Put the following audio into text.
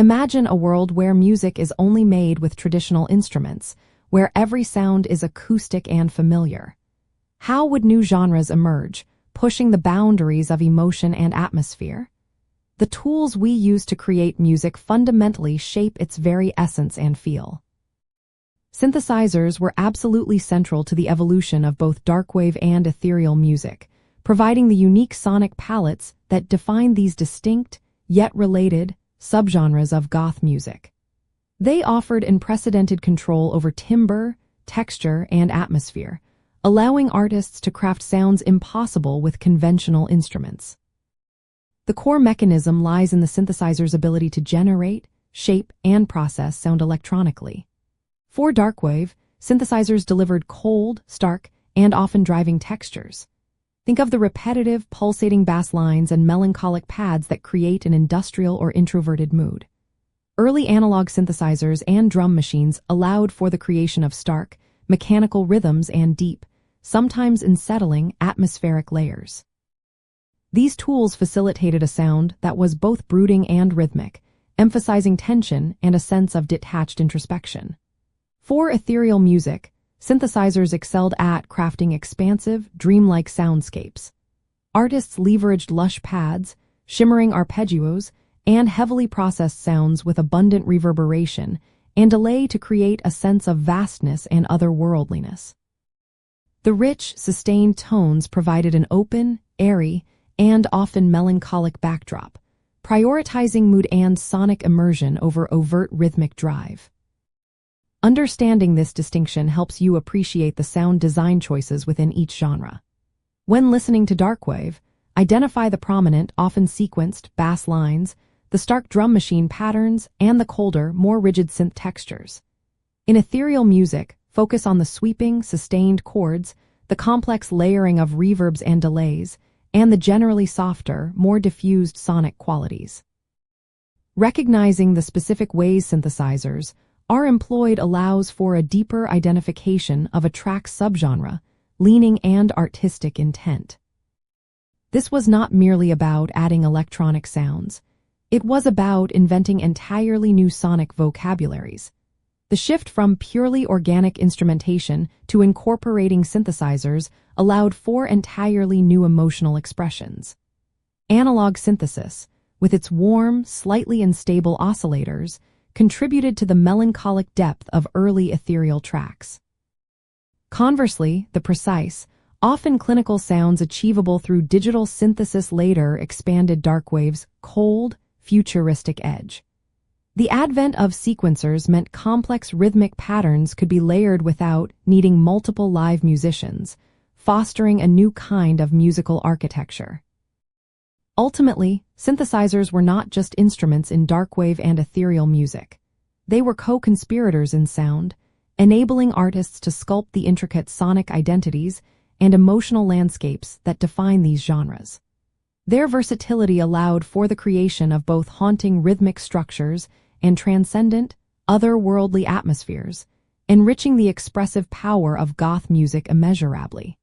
Imagine a world where music is only made with traditional instruments, where every sound is acoustic and familiar. How would new genres emerge, pushing the boundaries of emotion and atmosphere? The tools we use to create music fundamentally shape its very essence and feel. Synthesizers were absolutely central to the evolution of both darkwave and ethereal music, providing the unique sonic palettes that define these distinct, yet related, subgenres of goth music. They offered unprecedented control over timbre, texture, and atmosphere, allowing artists to craft sounds impossible with conventional instruments. The core mechanism lies in the synthesizer's ability to generate, shape, and process sound electronically. For darkwave, synthesizers delivered cold, stark, and often driving textures. Think of the repetitive, pulsating bass lines and melancholic pads that create an industrial or introverted mood. Early analog synthesizers and drum machines allowed for the creation of stark, mechanical rhythms and deep, sometimes unsettling, atmospheric layers. These tools facilitated a sound that was both brooding and rhythmic, emphasizing tension and a sense of detached introspection. For ethereal music, synthesizers excelled at crafting expansive, dreamlike soundscapes. Artists leveraged lush pads, shimmering arpeggios, and heavily processed sounds with abundant reverberation and delay to create a sense of vastness and otherworldliness. The rich, sustained tones provided an open, airy, and often melancholic backdrop, prioritizing mood and sonic immersion over overt rhythmic drive. Understanding this distinction helps you appreciate the sound design choices within each genre. When listening to darkwave, identify the prominent, often sequenced, bass lines, the stark drum machine patterns, and the colder, more rigid synth textures. In ethereal music, focus on the sweeping, sustained chords, the complex layering of reverbs and delays, and the generally softer, more diffused sonic qualities. Recognizing the specific ways synthesizers are employed allows for a deeper identification of a track's subgenre, leaning, and artistic intent. This was not merely about adding electronic sounds. It was about inventing entirely new sonic vocabularies. The shift from purely organic instrumentation to incorporating synthesizers allowed for entirely new emotional expressions. Analog synthesis, with its warm, slightly unstable oscillators, contributed to the melancholic depth of early ethereal tracks. Conversely, the precise, often clinical sounds achievable through digital synthesis later expanded darkwave's cold, futuristic edge. The advent of sequencers meant complex rhythmic patterns could be layered without needing multiple live musicians, fostering a new kind of musical architecture. Ultimately, synthesizers were not just instruments in darkwave and ethereal music. They were co-conspirators in sound, enabling artists to sculpt the intricate sonic identities and emotional landscapes that define these genres. Their versatility allowed for the creation of both haunting rhythmic structures and transcendent, otherworldly atmospheres, enriching the expressive power of goth music immeasurably.